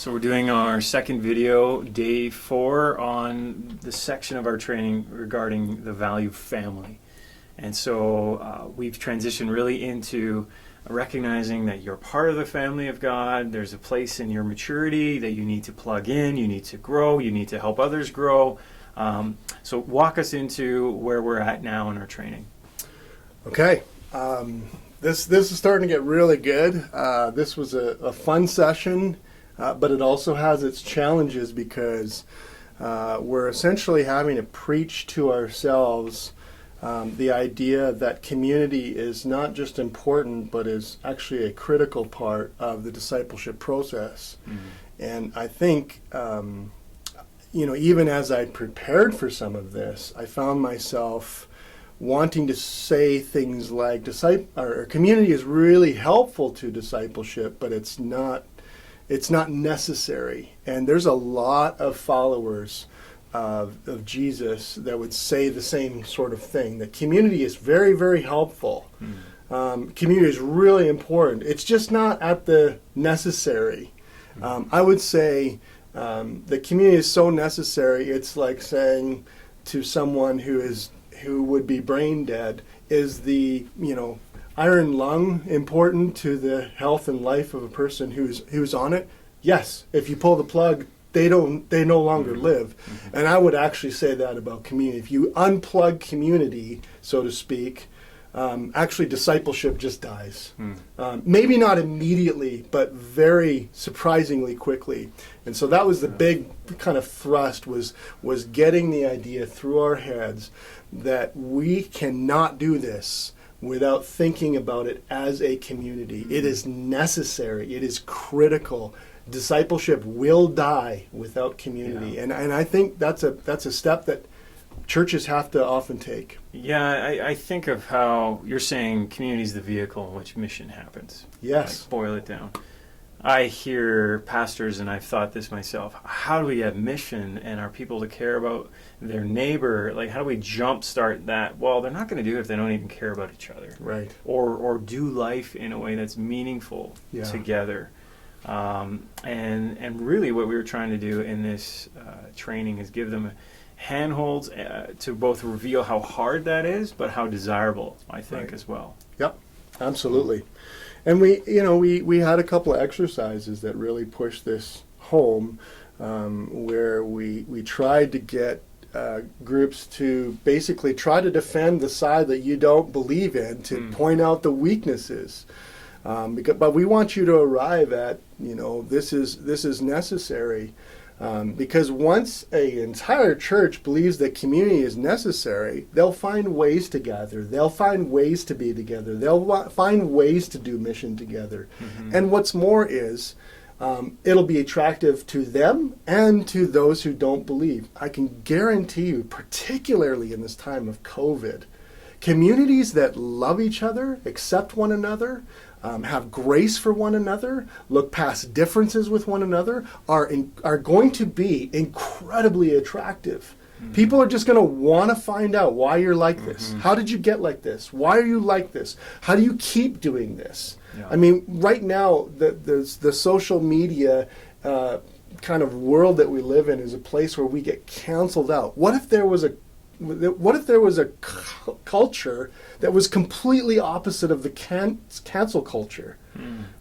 So we're doing our second video, day 4, on the section of our training regarding the value of family. And so we've transitioned really into recognizing that you're part of the family of God. There's a place in your maturity that you need to plug in, you need to grow, you need to help others grow. So walk us into where we're at now in our training. Okay. This is starting to get really good. This was a fun session, but it also has its challenges because we're essentially having to preach to ourselves the idea that community is not just important, but is actually a critical part of the discipleship process. Mm-hmm. And I think, even as I prepared for some of this, I found myself wanting to say things like community is really helpful to discipleship, but it's not necessary. And there's a lot of followers of Jesus that would say the same sort of thing, that community is very, very helpful. Community is really important. It's just not at the necessary. I would say the community is so necessary, it's like saying to someone who would be brain dead, is the iron lung important to the health and life of a person who's on it? Yes. If you pull the plug, they no longer live. Mm-hmm. And I would actually say that about community. If you unplug community, so to speak, actually discipleship just dies. Maybe not immediately, but very surprisingly quickly. And so that was the big kind of thrust, was getting the idea through our heads that we cannot do this without thinking about it as a community. It is necessary. It is critical. Discipleship will die without community. Yeah. And I think that's a step that churches have to often take. Yeah, I think of how you're saying community is the vehicle in which mission happens. Yes. Like, boil it down. I hear pastors, and I've thought this myself, how do we have mission and our people to care about their neighbor? Like, how do we jumpstart that? Well, they're not going to do it if they don't even care about each other. Right. Or do life in a way that's meaningful together. And really what we were trying to do in this training is give them handholds to both reveal how hard that is, but how desirable, I think, as well. Yep, absolutely. And we had a couple of exercises that really pushed this home, where we tried to get groups to basically try to defend the side that you don't believe in, to point out the weaknesses. But we want you to arrive at, this is necessary. Because once an entire church believes that community is necessary, they'll find ways to gather. They'll find ways to be together. They'll find ways to do mission together. Mm-hmm. And what's more is, it'll be attractive to them and to those who don't believe. I can guarantee you, particularly in this time of COVID, communities that love each other, accept one another, have grace for one another, look past differences with one another, are going to be incredibly attractive. Mm-hmm. People are just going to want to find out why you're like this. Mm-hmm. How did you get like this? Why are you like this? How do you keep doing this? Yeah. I mean, right now, the social media kind of world that we live in is a place where we get canceled out. What if there was a culture that was completely opposite of the cancel culture,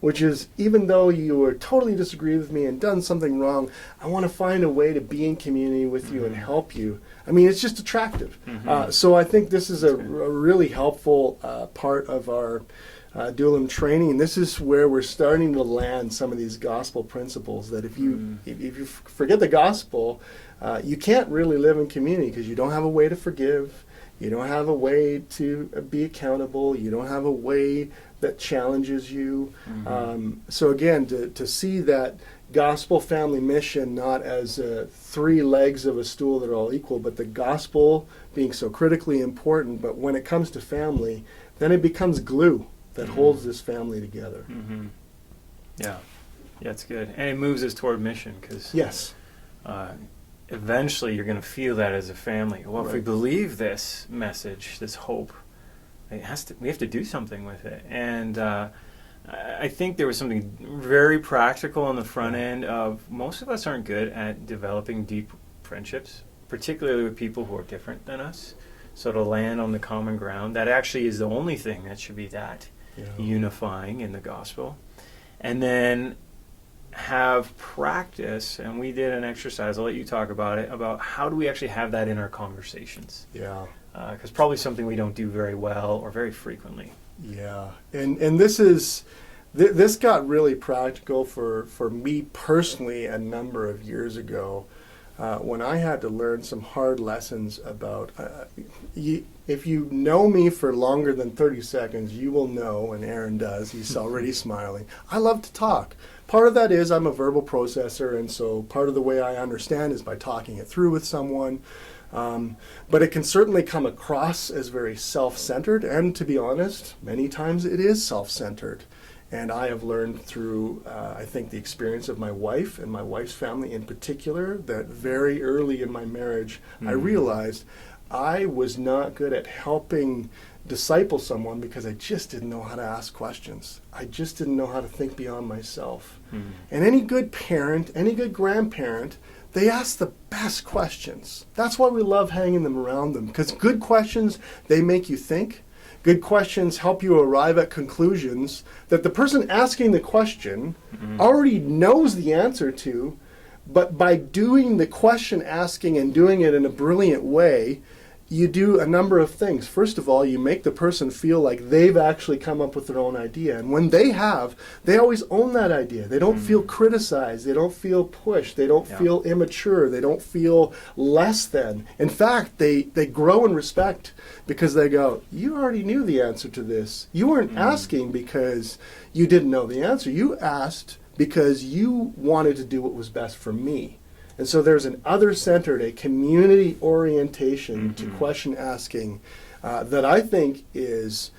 which is, even though you were totally disagree with me and done something wrong, I want to find a way to be in community with you and help you. I mean, it's just attractive. So I think this is a really helpful part of our Adullam training, and this is where we're starting to land some of these gospel principles, that if you forget the gospel, you can't really live in community, because you don't have a way to forgive, you don't have a way to be accountable, you don't have a way that challenges you. So again, to see that gospel family mission not as 3 legs of a stool that are all equal, but the gospel being so critically important, but when it comes to family, then it becomes glue that holds this family together. Yeah, it's good. And it moves us toward mission, because eventually you're going to feel that as a family. Well, if we believe this message, this hope, we have to do something with it. And I think there was something very practical on the front end of most of us aren't good at developing deep friendships, particularly with people who are different than us. So to land on the common ground, that actually is the only thing that should be that unifying in the gospel. And then have practice, and we did an exercise, I'll let you talk about it, about how do we actually have that in our conversations. Yeah. Because probably something we don't do very well or very frequently. Yeah, and this got really practical for me personally a number of years ago when I had to learn some hard lessons about, if you know me for longer than 30 seconds, you will know, and Aaron does, he's already smiling, I love to talk. Part of that is I'm a verbal processor, and so part of the way I understand is by talking it through with someone. But it can certainly come across as very self-centered, and to be honest, many times it is self-centered. And I have learned through, I think, the experience of my wife and my wife's family in particular, that very early in my marriage, I realized I was not good at helping disciple someone because I just didn't know how to ask questions. I just didn't know how to think beyond myself. And any good parent, any good grandparent, they ask the best questions. That's why we love hanging them around them, because good questions, they make you think. Good questions help you arrive at conclusions that the person asking the question already knows the answer to, but by doing the question asking and doing it in a brilliant way, you do a number of things. First of all, you make the person feel like they've actually come up with their own idea. And when they have, they always own that idea. They don't feel criticized. They don't feel pushed. They don't feel immature. They don't feel less than. In fact, they grow in respect because they go, you already knew the answer to this. You weren't asking because you didn't know the answer. You asked because you wanted to do what was best for me. And so there's an other-centered, a community orientation to question asking that I think is,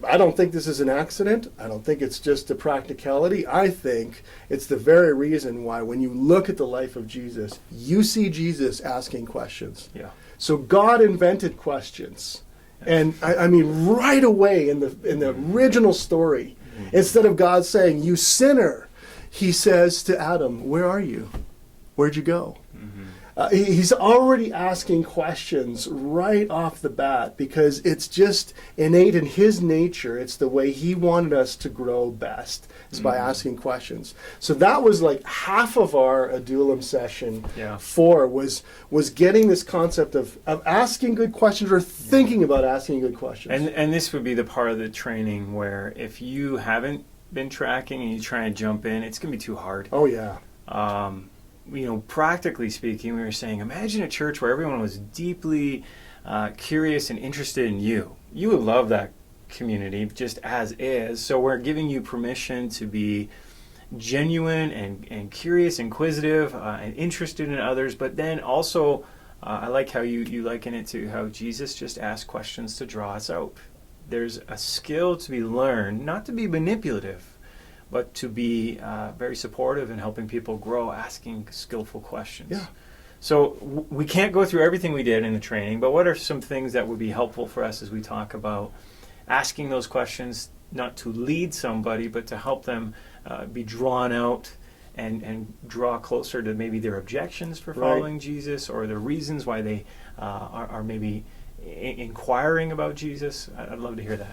I don't think this is an accident. I don't think it's just a practicality. I think it's the very reason why when you look at the life of Jesus, you see Jesus asking questions. Yeah. So God invented questions. And I mean, right away in the original story, instead of God saying, you sinner, he says to Adam, where are you? Where'd you go? He's already asking questions right off the bat because it's just innate in his nature. It's the way he wanted us to grow best, is by asking questions. So that was like half of our Adullam session 4 was getting this concept of asking good questions or thinking about asking good questions. And this would be the part of the training where if you haven't been tracking and you try and jump in, it's going to be too hard. Oh, yeah. Practically speaking, we were saying, imagine a church where everyone was deeply curious and interested in you. You would love that community just as is. So we're giving you permission to be genuine and curious, inquisitive, and interested in others. But then also, I like how you liken it to how Jesus just asked questions to draw us out. There's a skill to be learned, not to be manipulative, but to be very supportive in helping people grow, asking skillful questions. Yeah. So we can't go through everything we did in the training, but what are some things that would be helpful for us as we talk about asking those questions, not to lead somebody, but to help them be drawn out and draw closer to maybe their objections for following Jesus, or the reasons why they are maybe inquiring about Jesus? I'd love to hear that.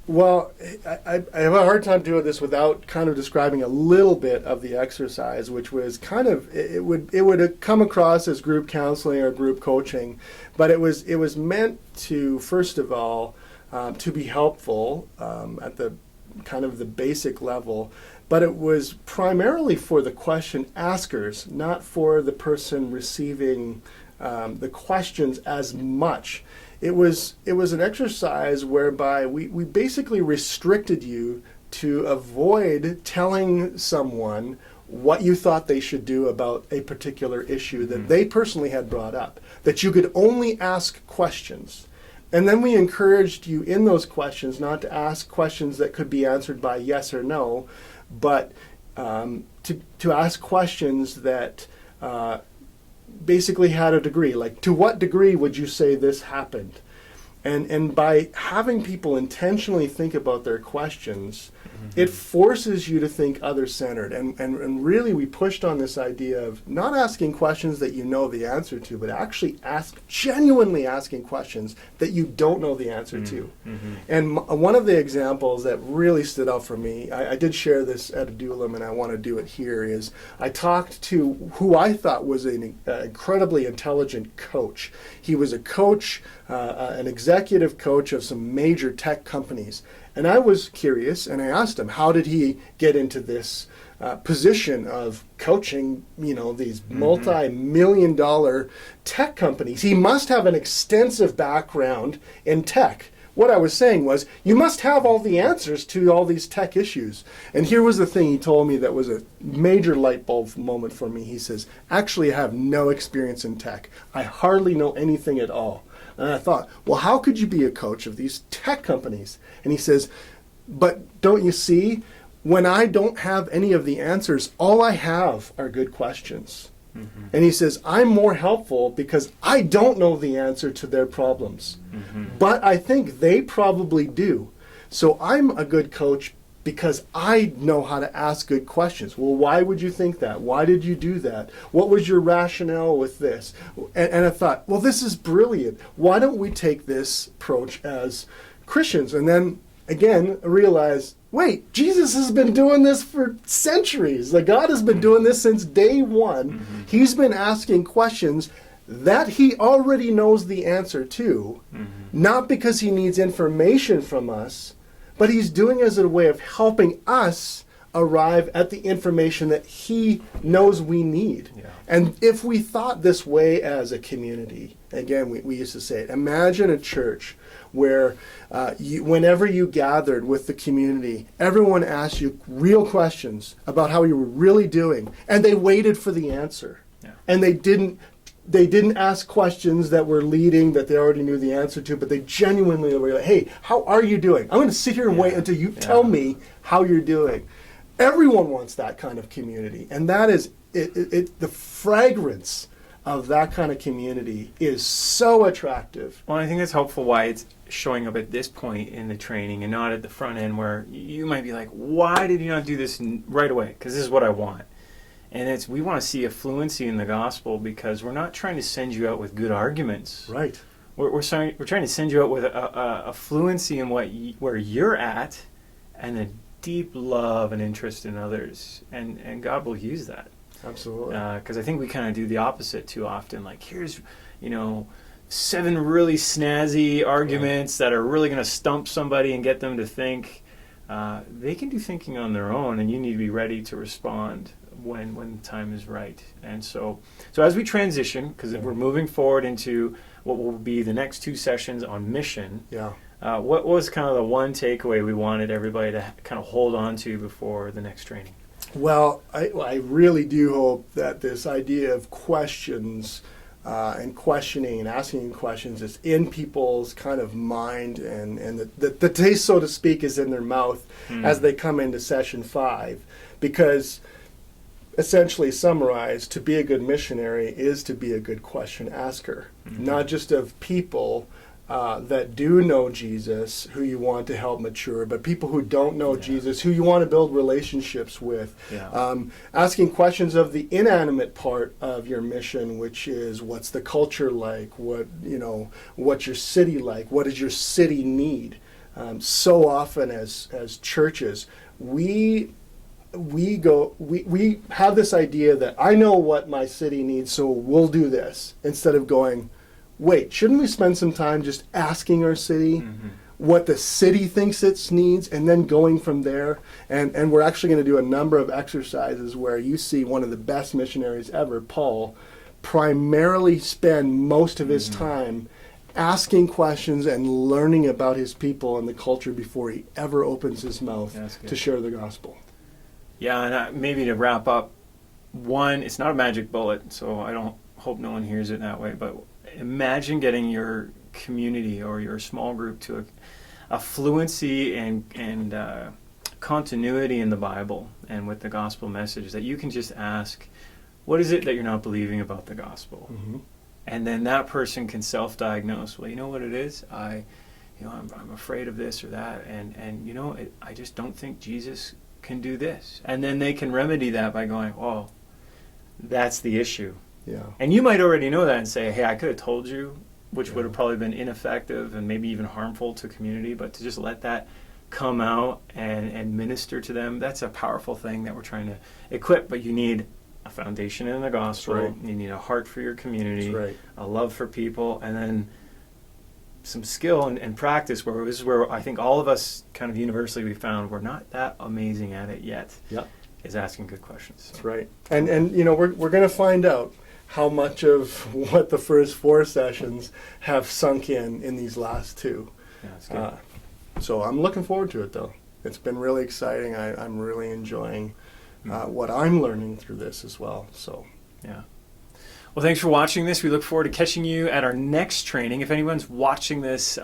Well, I have a hard time doing this without kind of describing a little bit of the exercise, which was kind of, it would come across as group counseling or group coaching, but it was meant to, first of all, to be helpful at the kind of the basic level, but it was primarily for the question askers, not for the person receiving the questions as much. It was an exercise whereby we basically restricted you to avoid telling someone what you thought they should do about a particular issue that they personally had brought up, that you could only ask questions. And then we encouraged you in those questions not to ask questions that could be answered by yes or no, but to ask questions that basically had a degree, like to what degree would you say this happened? And by having people intentionally think about their questions, It forces you to think other-centered. And really we pushed on this idea of not asking questions that you know the answer to, but actually genuinely asking questions that you don't know the answer to. And one of the examples that really stood out for me, I did share this at Adullam, and I want to do it here, is I talked to who I thought was an incredibly intelligent coach. He was a coach, an executive coach of some major tech companies. And I was curious, and I asked him, how did he get into this position of coaching, these multi-million-dollar tech companies? He must have an extensive background in tech. What I was saying was, you must have all the answers to all these tech issues. And here was the thing he told me that was a major light bulb moment for me. He says, actually, I have no experience in tech. I hardly know anything at all. And I thought, well, how could you be a coach of these tech companies? And he says, but don't you see, when I don't have any of the answers, all I have are good questions. And he says, I'm more helpful because I don't know the answer to their problems. But I think they probably do. So I'm a good coach because I know how to ask good questions. Well, why would you think that? Why did you do that? What was your rationale with this? And I thought, well, this is brilliant. Why don't we take this approach as Christians? And then, again, realize, wait, Jesus has been doing this for centuries. Like, God has been doing this since day one. He's been asking questions that he already knows the answer to, not because he needs information from us, but he's doing it as a way of helping us arrive at the information that he knows we need. And if we thought this way as a community, again, we used to say it, imagine a church where whenever you gathered with the community, everyone asked you real questions about how you were really doing, and they waited for the answer. And they didn't ask questions that were leading that they already knew the answer to, but they genuinely were like, hey, how are you doing? I'm going to sit here and wait until you tell me how you're doing. Everyone wants that kind of community. And that is, the fragrance of that kind of community is so attractive. Well, I think that's helpful why it's showing up at this point in the training and not at the front end where you might be like, why did you not do this right away? Because this is what I want. And we want to see a fluency in the gospel because we're not trying to send you out with good arguments. Right. We're trying to send you out with a fluency in where you're at and a deep love and interest in others. And God will use that. Absolutely. Because I think we kind of do the opposite too often. Like, here's, 7 really snazzy arguments that are really going to stump somebody and get them to think. They can do thinking on their own, and you need to be ready to respond when the time is right. And so as we transition, because we're moving forward into what will be the next 2 sessions on mission, what was kind of the one takeaway we wanted everybody to kind of hold on to before the next training? Well, I really do hope that this idea of questions and questioning and asking questions is in people's kind of mind, and the taste, so to speak, is in their mouth as they come into session 5. Because essentially summarized, to be a good missionary is to be a good question asker, not just of people that do know Jesus, who you want to help mature, but people who don't know Jesus, who you want to build relationships with. Asking questions of the inanimate part of your mission, which is, what's the culture like? What's your city like? What does your city need? So often as churches, we have this idea that I know what my city needs, so we'll do this, instead of going, wait, shouldn't we spend some time just asking our city what the city thinks it needs, and then going from there? And we're actually going to do a number of exercises where you see one of the best missionaries ever, Paul, primarily spend most of his time asking questions and learning about his people and the culture before he ever opens his mouth to share the gospel. Yeah, and maybe to wrap up, one, it's not a magic bullet, so I don't hope no one hears it that way, but imagine getting your community or your small group to a fluency and continuity in the Bible and with the gospel message that you can just ask, what is it that you're not believing about the gospel? And then that person can self-diagnose, well, you know what it is? I'm afraid of this or that, and I just don't think Jesus can do this. And then they can remedy that by going, oh, that's the issue. Yeah. And you might already know that and say, hey, I could have told you, which would have probably been ineffective and maybe even harmful to community, but to just let that come out and minister to them, that's a powerful thing that we're trying to equip. But you need a foundation in the gospel. Right. You need a heart for your community, Right. a love for people, and then some skill and practice, where this is where I think all of us kind of universally we found we're not that amazing at it yet, is asking good questions. So. That's right. And we're going to find out how much of what the first 4 sessions have sunk in these last 2. Yeah, that's good. So I'm looking forward to it, though. It's been really exciting. I'm really enjoying what I'm learning through this as well. So, yeah. Well, thanks for watching this. We look forward to catching you at our next training. If anyone's watching this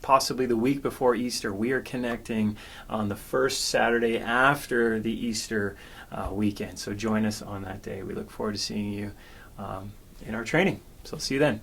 possibly the week before Easter, we are connecting on the first Saturday after the Easter weekend. So join us on that day. We look forward to seeing you in our training. So see you then.